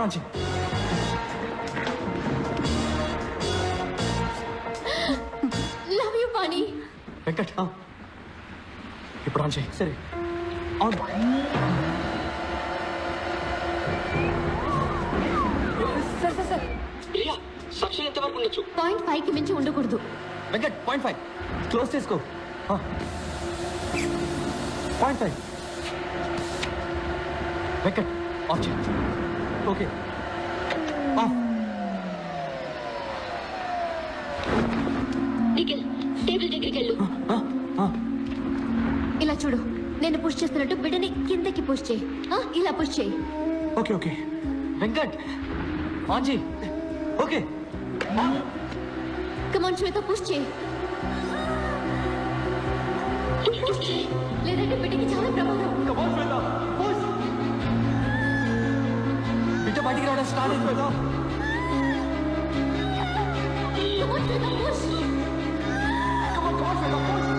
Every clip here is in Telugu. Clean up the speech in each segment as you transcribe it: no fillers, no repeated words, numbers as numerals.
ఆన్ చేయి. లవ్ యూ పాణి. వెంకట్ ఇప్పుడు ఆన్ చేయి. సరే ఆన్. సార్ ప్రియా సాక్షి ఎంతవరకు ఉండొచ్చు? 0.5కి మించి ఉండకూడదు. వెంకట్ 0.5 క్లోజ్ చేసుకో. 0.5 వెంకట్ ఆఫ్ చేయి. Okay off. నిఖిల్ టేబుల్ దగ్గరికి వెళ్ళు. ఇలా చూడు, నేను పుష్ చేస్తున్నట్టు బిడ్డని కిందకి పుష్ చేయి. ఇలా పుష్ చేయి. ఓకే ఓకే వెంకట్ ఆన్ చేయి. ఓకే కమాన్ శ్వేత, పుష్ చేయి. లేదంటే బిడ్డకి చాలా ప్రమాదం. Come on Shweta push. బిడ్డ బయటికి రావడం స్టార్ట్ అయింది Shweta. Come on Shweta, push. Come on come on Shweta push.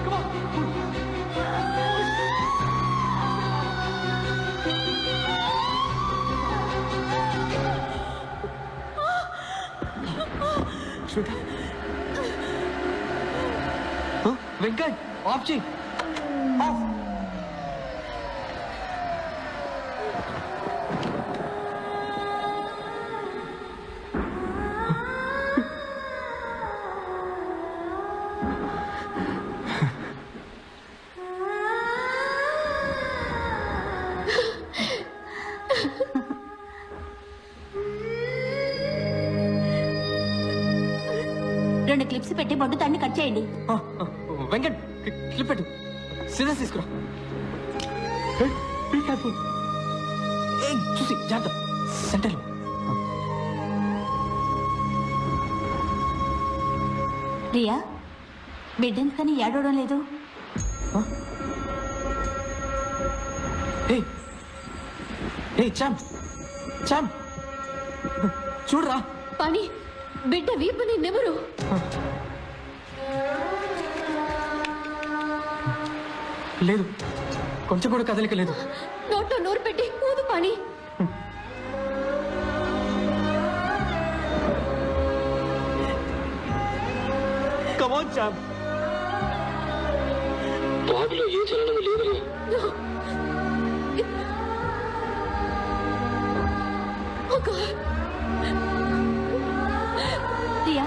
Come on Shweta. Venkat off చేయి. ఆఫ్. రెండు క్లిప్స్ పెట్టి బొడ్డు తాన్ని కట్ చేయండి. వెంకట్ క్లిప్ పెట్టు. సిజర్స్ తీసుకురా. Be careful. చూసి జాగ్రత్త. సెంటర్లో. రియా, బిడ్డెందుకని ఏడవడం లేదు? చామ్ చామ్ చూడరా. పని బిడ్డ వీపుని నెమరు. లేదు, కొంచెం కూడా కదలిక లేదు. నోట్లో నోరు పెట్టి ఊదు పని. కమాన్ చామ్. బాబులో ఏ చలనం లేదు. రియా,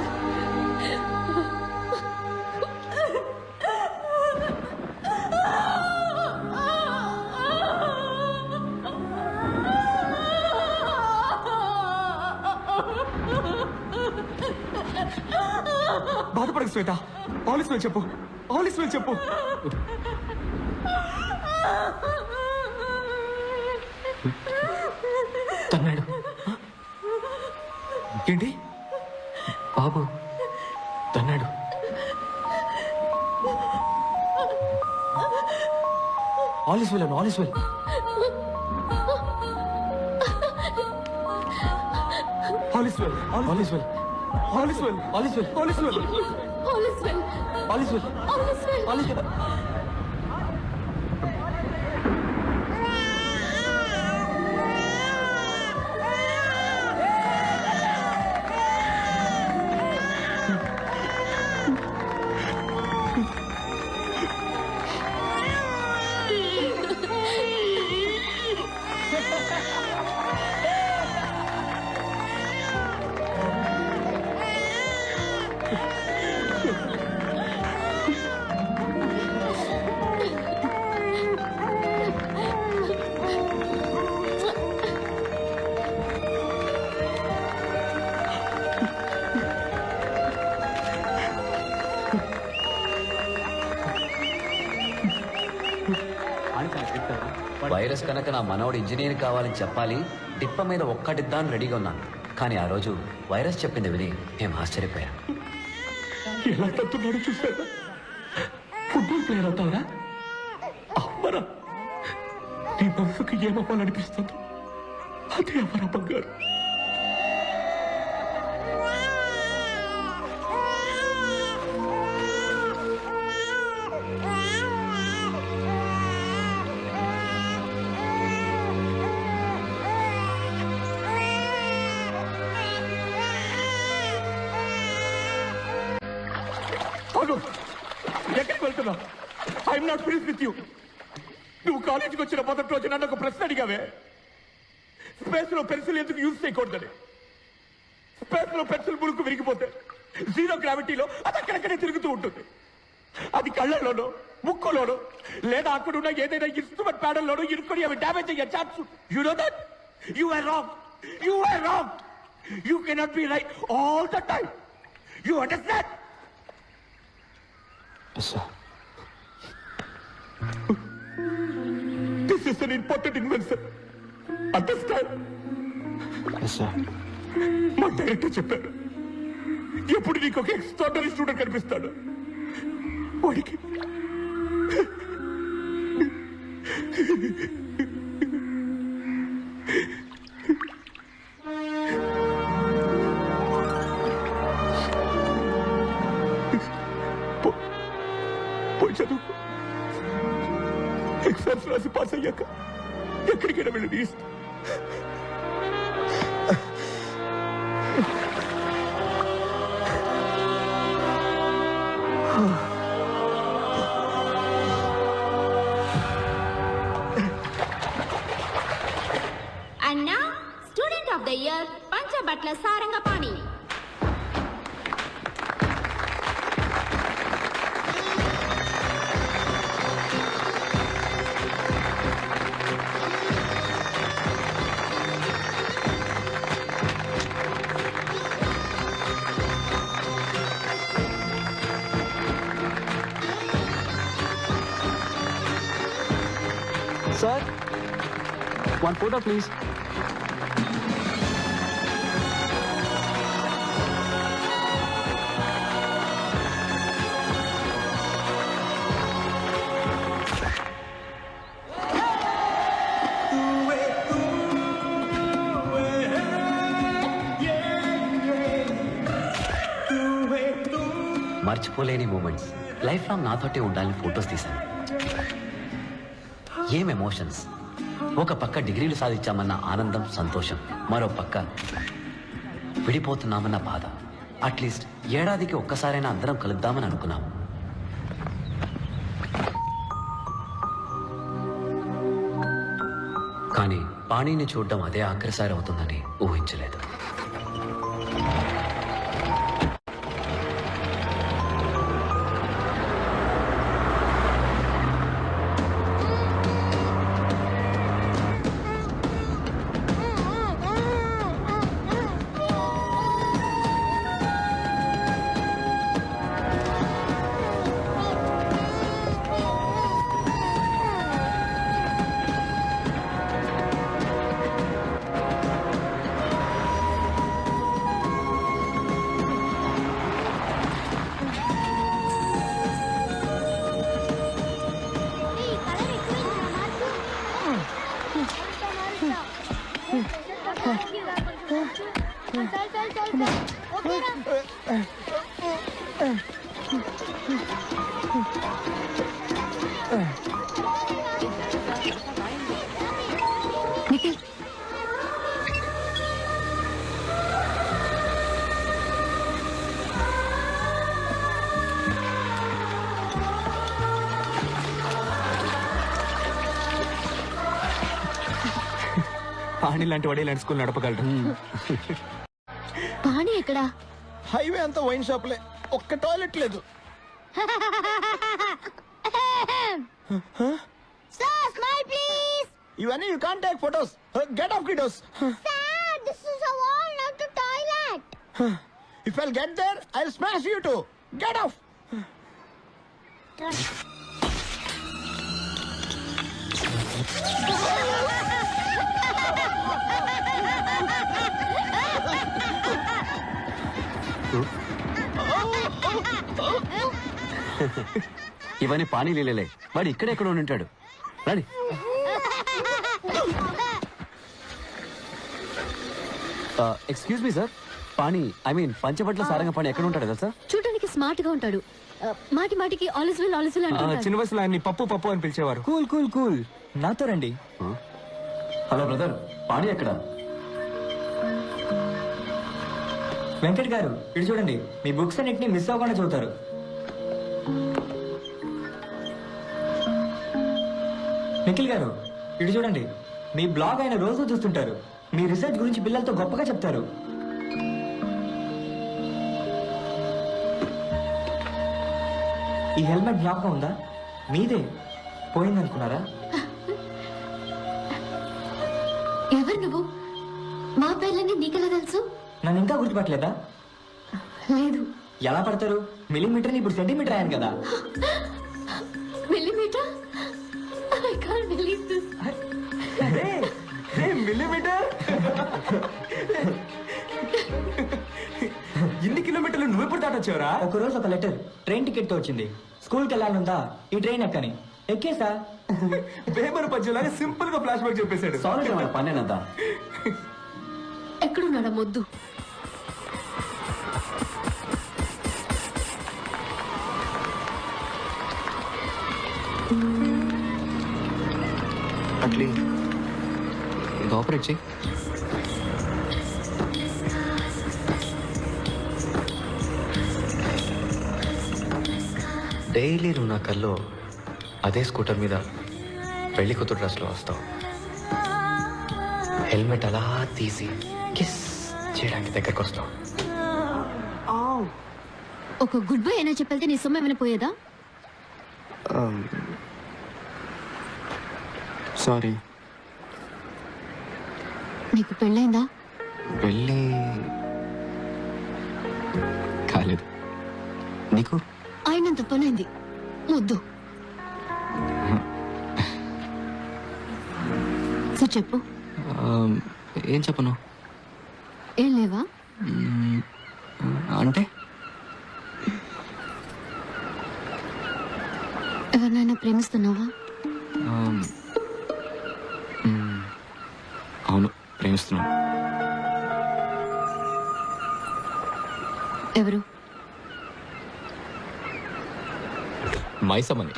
బాధపడకు శ్వేత. ఆలిస్ వెల్ చెప్పు. ఆలిస్ వెల్ చెప్పు. తన్నాడు ఏంటి బాబు? తన్నాడు. ఆలిస్ వెల్ అను. All is well. All is well. All is well. All is well. All is well. All is well. All is well. All is well. All is well. All is well. Virus కనుక నా మనవడు ఇంజనీర్ కావాలని చెప్పాలి, డిప్ప మీద ఒక్కటిద్దాం రెడీగా ఉన్నాను. కానీ ఆ రోజు వైరస్ చెప్పింది విని మేము ఆశ్చర్యపోయాం. ఎలా తట్టున్నాడు చూసారా? ఫుట్బాల్ ప్లేయర్ అవుతావరా? అమ్మరా, నీ మనసుకు ఏమవ్వాలనిపిస్తుంది అదే అమ్మరా బంగారు. మాట్లాడుతున్నావు? I'm not finish with you. నువ్వు కాలేజీకి వచ్చిన మొదటి రోజు నన్ను ఒక ప్రశ్న అడిగావే, స్పేస్ లో పెన్సిల్ ఎందుకు యూజ్ చేయకూడదని. స్పేస్ లో పెన్సిల్ ముడుకు విరిగిపోతే జీరో గ్రావిటీలో అది అక్కడక్కడే తిరుగుతూ ఉంటుంది. అది కళ్ళల్లోనో ముక్కులోనో లేదా అక్కడున్న ఏదైనా ఇన్స్ట్రుమెంట్ ప్యాడల్లోనో ఇరుక్కొని అవి డ్యామేజ్ అయ్యే chance. You know that? You are wrong. You are wrong. You cannot be right all the time. You understand? Yes, sir. This is an important invention. Understand? Yes, sir. మా డైరెక్టర్ చెప్పాడు, ఎప్పుడు నీకు ఒక ఎక్స్ట్రాడనరీ స్టూడెంట్ కనిపిస్తాడు, వాడికి పోయి చదువు. ఎగ్జామ్స్ రాసి పాస్ అయ్యాక ఎక్కడికైనా వెళ్ళి ఇష్టం. And now, Student of the Year, Panchabhatla Sarangapani. Sir, one photo, please. మర్చిపోలేని మూమెంట్స్ లైఫ్ లాంగ్ నాతోటే ఉండాలని ఫొటోస్ తీశాను. ఏం ఎమోషన్స్! ఒక పక్క డిగ్రీలు సాధించామన్న ఆనందం, సంతోషం, మరో పక్క విడిపోతున్నామన్న బాధ. అట్లీస్ట్ ఏడాదికి ఒక్కసారైనా అందరం కలుద్దామని అనుకున్నాం. కానీ పాణిని చూడడం అదే ఆఖరిసారి అవుతుందని ఊహించలేదు. నిఖిల్, పాణి లాంటి వాడు ఇలాంటి స్కూల్ నడపగలరు. పాణి ఎక్కడా? హైవే అంతా వైన్ షాప్లే, ఒక్క టాయిలెట్ లేదు. Sir, smile please. ఇవన్నీ you can't take photos. Get off kiddos. Sir, this is a wall, not the toilet. If I'll get there I will smash you to. Get off. ఇవన్నీ పానీ లీలలే. వాడు ఇక్కడెక్కడ ఉంటాడు. రాడి. Excuse me sir, Pani I mean Panchabatla Saranga Pani ఎక్కడ ఉంటాడు కదా సార్? చూడడానికి స్మార్ట్ గా ఉంటాడు. మాటి మాటికి ఆలిస్ వెల్ అంటాడు. చిన్న వయసులో ఆయన్ని పప్పు పప్పు అని పిలిచేవారు. కూల్ కూల్ కూల్, నాతో రండి. హలో బ్రదర్, పాణి ఎక్కడ? వెంకట్ గారు, ఇటు చూడండి, మీ బుక్స్ అన్నిటిని మిస్ అవ్వకుండా చదువుతారు. నిఖిల్ గారు ఇటు చూడండి, మీ బ్లాగ్ ఆయన రోజు చూస్తుంటారు, మీ రీసెర్చ్ గురించి పిల్లలతో గొప్పగా చెప్తారు. ఈ హెల్మెట్ జ్ఞాపకం ఉందా? మీదే పోయిందనుకున్నారా? ఎవరు నువ్వు? మా పేర్లన్నీ నీకెలా తెలుసు? నన్ను ఇంకా గుర్తుపట్టలేదా? లేదు. ఎలా పడతారు? మిల్లీమీటర్ ఇప్పుడు సెంటీమీటర్ అయ్యాను కదా. Millimetre? I can't believe this. Millimetre ఇన్ని కిలోమీటర్లు నువ్వెప్పుడు దాటొచ్చావురా? ఒకరోజు ఒక లెటర్ ట్రైన్ టికెట్ తో వచ్చింది. స్కూల్కి వెళ్ళాలందా, ఈ ట్రైన్ ఎక్కని ఎక్కేసా. బేబర్ పద్యంలాగా సింపుల్ గా ఫ్లాష్ బ్యాక్ చెప్పేశాడు. సారీ మన పనేనంతా. ఎక్కడున్నాడా మొద్దు? అట్లీ ఇది ఆపరేట్ చేయి. డైలీ నువ్వు నా కల్లో అదే స్కూటర్ మీద పెళ్లి కూతురు డ్రెస్లో వస్తావు. హెల్మెట్ అలా తీసి కిస్ చేయడానికి దగ్గరకు వస్తావు. ఒక గుడ్ బై అయినా చెప్పెళ్తే నీ సొమ్ము ఏమైనా పోయేదా? సారీ. నీకు పెళ్ళైందా? పెళ్ళి కాలేదు. నీకు? అయినంత పనైంది. ముద్దు. సో చెప్పు. ఏం చెప్పను? ఏం లేవా? అంటే ఎవరినైనా ప్రేమిస్తున్నావా? అవును, ప్రేమిస్తున్నాను. ఎవరు? మైసమ్మని.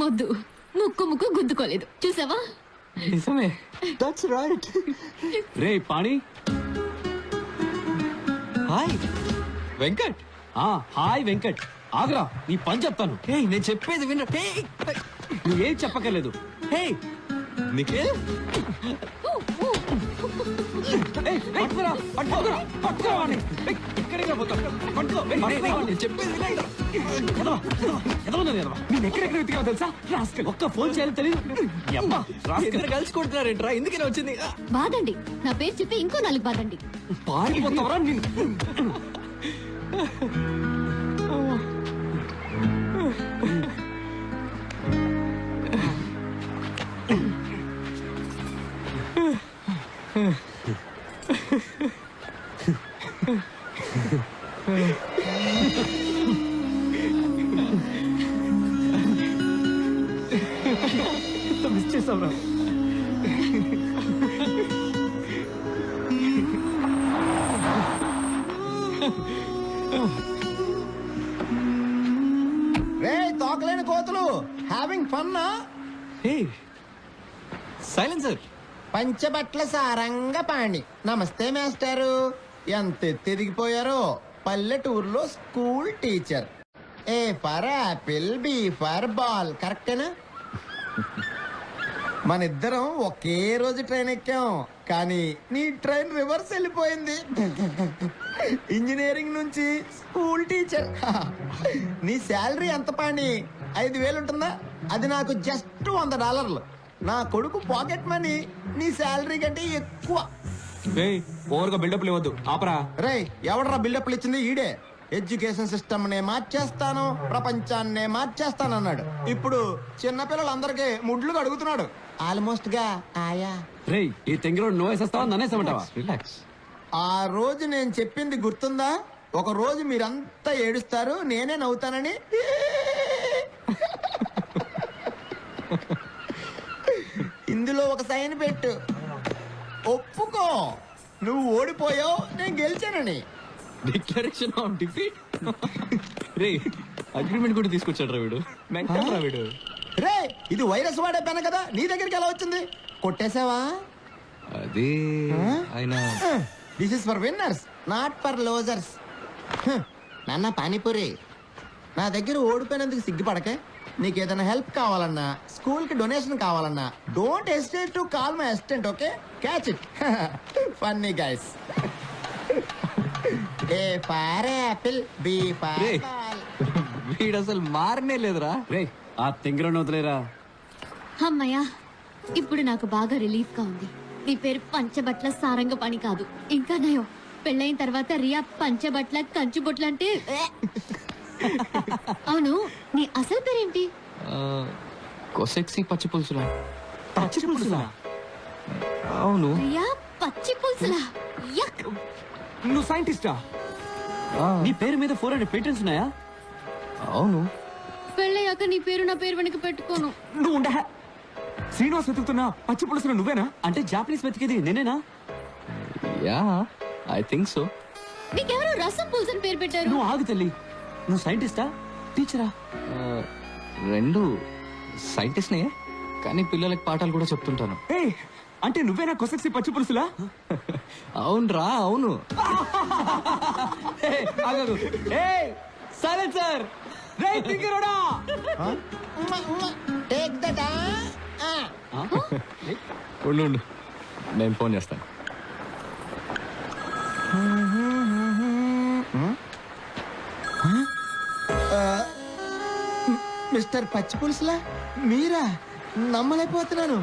మొద్దు ముక్కు గుద్దుకోలేదు, చూసావా? నిజమే. That's right. Ray pani. Hi Venkat. Hi Venkat. Agra, నీ పని చెప్తాను. నేను చెప్పేది విన. నువ్వేం చెప్పక్కర్లేదు. హే నిఖిల్, పట్టుకురా పట్టుకురా పట్టుకురా వాడిని. ఎక్కడికి పోతావు? పట్టుకో, నేను చెప్పేది వినండి. నేను ఎక్కడెక్కడ వెతికావు తెలుసా? రాస్కల్, ఒక్క ఫోన్ చేయాలి తెలియదు. అమ్మా ఇద్దరు కలిసి కొడుతున్నారేంట్రా? ఎందుకని వచ్చింది? బాదండి, నా పేరు చెప్పి ఇంకో 4 బాదండి. పారిపోతావరా నిన్ను? మిస్ చేసావురా. రే తోకలేని కోతులు, హ్యావింగ్ ఫన్నా? Hey silencer. పంచబట్ల సారంగపాణి. నమస్తే మాస్టారు. ఎంత ఎదిగిపోయారో. పల్లెటూరులో school teacher. A for apple, B for ball. కరెక్టేనా? మన ఇద్దరం ఒకే రోజు ట్రైన్ ఎక్కాం, కానీ నీ ట్రైన్ రివర్స్ వెళ్ళిపోయింది. ఇంజనీరింగ్ నుంచి స్కూల్ టీచర్. నీ శాలరీ ఎంత పాణి? 5,000 ఉంటుందా? అది నాకు జస్ట్ $100. నా కొడుకు పాకెట్ మనీ నీ శాలరీ కంటే ఎక్కువ. ఓవర్గా బిల్డప్ లేవద్దు, ఆపరా. రే ఎవడరా బిల్డప్లు ఇచ్చింది? ఈడే. ఎడ్యుకేషన్ సిస్టమ్ నే మార్చేస్తాను, ప్రపంచాన్నే మార్చేస్తానన్నాడు. ఇప్పుడు చిన్నపిల్లలందరికీ ముడ్లు అడుగుతున్నాడు. ఆల్మోస్ట్ గా ఆయా. రే ఈ తెంగిలో నువ్వు వేసేస్తావా నన్నేసేమంటావా? రిలాక్స్. ఆ రోజు నేను చెప్పింది గుర్తుందా? ఒక రోజు మీరంతా ఏడుస్తారు, నేనే నవ్వుతానని. ఇందులో ఒక సైన్ పెట్టు. ఒప్పుకో, నువ్వు ఓడిపోయావు, నేను గెలిచానని. Declaration of defeat. రే అగ్రిమెంట్ కూడా తీసుకొచ్చాడు రా వీడు మెంటల్ రా వీడు. రే ఇది వైరస్ వాడే పెన కదా, నీ దగ్గరికి ఎలా వచ్చింది? కొట్టేసావా? అది ఆయన this is for winners not for losers. నాన్న పానీపూరి, నా దగ్గర ఓడిపోయినందుకు సిగ్గుపడకే. నీకు ఏదైనా హెల్ప్ కావాలన్నా, స్కూల్ కి డొనేషన్ కావాలన్నా, don't hesitate to call my assistant. Okay, catch it. Funny guys. A for apple, B for రే. వీడు అసలు మారనే లేదురా. రే ఆ తింగరను వదిలేరా. అమ్మయ్యా, ఇప్పుడు నాకు బాగా రిలీఫ్ గా ఉంది. నీ పేరు పంచబట్ల సారంగపాణి కాదు, ఇంకా నయం పెళ్ళైన తర్వాత రియా పంచబట్ల కంచుబొట్ల అంటే ఏ. అవును, నీ అసలు పేరేంటి? కొసెక్సీ పచ్చి పులుసురా. పచ్చి పులుసులా? అవును. రియా పచ్చి పులుసులా? యక్. నువ్వు సైంటిస్టా? నీ పేరు మీద 400 పేటెంట్స్ ఉన్నాయా? అవును. పెళ్ళయ్యాక నీ పేరు నా పేరు వెనక పెట్టుకోను. నువ్వు ఉండే. శ్రీనివాస్ వెతుకుతున్నా పచ్చి పులుసులు నువ్వేనా? అంటే జాపనీస్ వెతికేది నేనేనా? Yeah, I think so. నీకెవరో రసం పులుసు అని పేరు పెట్టారు. నువ్వు ఆగు తల్లి. నువ్వు సైంటిస్టా టీచరా? రెండు సైంటిస్ట్నే, కానీ పిల్లలకి పాఠాలు కూడా చెప్తుంటాను. ఏ అంటే నువ్వేనా కొసక్సి పచ్చి పులుసులా? అవునరా, అవును. సైలెన్సర్. రే తింగరోడా. Take that. ఉండు, నేను ఫోన్ చేస్తాను. మిస్టర్ పచ్చి పులుసులా మీరా? నమ్మలేకపోతున్నాను.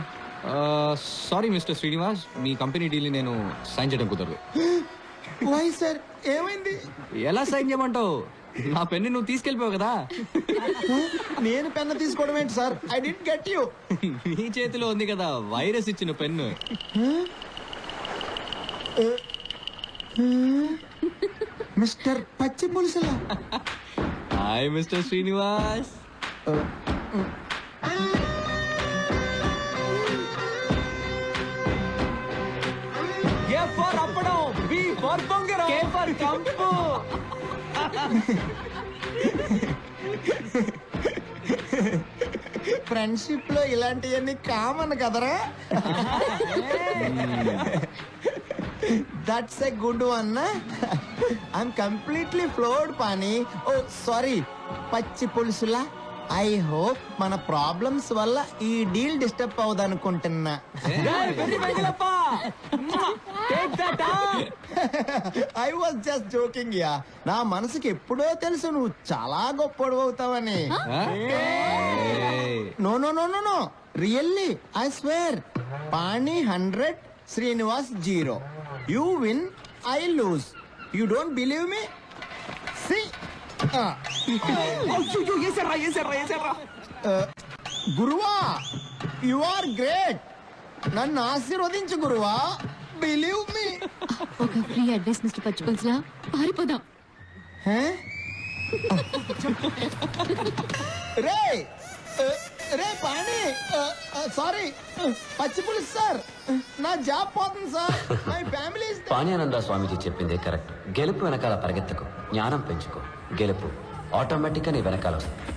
సారీ మిస్టర్ శ్రీనివాస్, మీ కంపెనీ డీల్ నేను సైన్ చేయడం కుదరదు. వై సార్, ఏమైంది? ఎలా సైన్ చేయమంటావు? నా పెన్ను నువ్వు తీసుకెళ్ళిపోవు కదా. నేను పెన్ను తీసుకోవడం ఏంటి sir? I did get you. నీ చేతిలో ఉంది కదా వైరస్ ఇచ్చిన పెన్ను. మిస్టర్ పచ్చి పులుసులా? Hi mister Srinivas. A for అప్పడం, బి ఫర్ బొంగరం, కే ఫర్ కంపు. ఫ్రెండ్షిప్ లో ఇలాంటివన్నీ కామన్ కదరా? That's a good one. I'm completely floored Pani. Oh sorry, పచ్చి పులుసులా. ఐ హోప్ మన ప్రాబ్లమ్స్ వల్ల ఈ డీల్ డిస్టర్బ్ అవ్వదనుకుంటున్నా. I was just joking yeah. నా మనసుకి ఎప్పుడో తెలుసు నువ్వు చాలా గొప్పడు అవుతావని. No no no no no, really I swear. Pani 100, Srinivas 0. You win, I lose. You don't believe me? See గురువా, యు ఆర్ గ్రేట్. నన్ను ఆశీర్వదించు గురువా. Believe me. ఒక ఫ్రీ అడ్వైస్ మిస్టర్ పచ్చి పులుసులా, పారిపోదాం. రే రే పాణి, సారీ పచ్చి పులుసు సార్. నా జాబ్ పోతుంది sir. My family. Panyananda Swamiji చెప్పిందే కరెక్ట్. గెలుపు వెనకాల పరిగెత్తకు, జ్ఞానం పెంచుకో. గెలుపు ఆటోమేటిక్గా నీ వెనకాల వస్తుంది.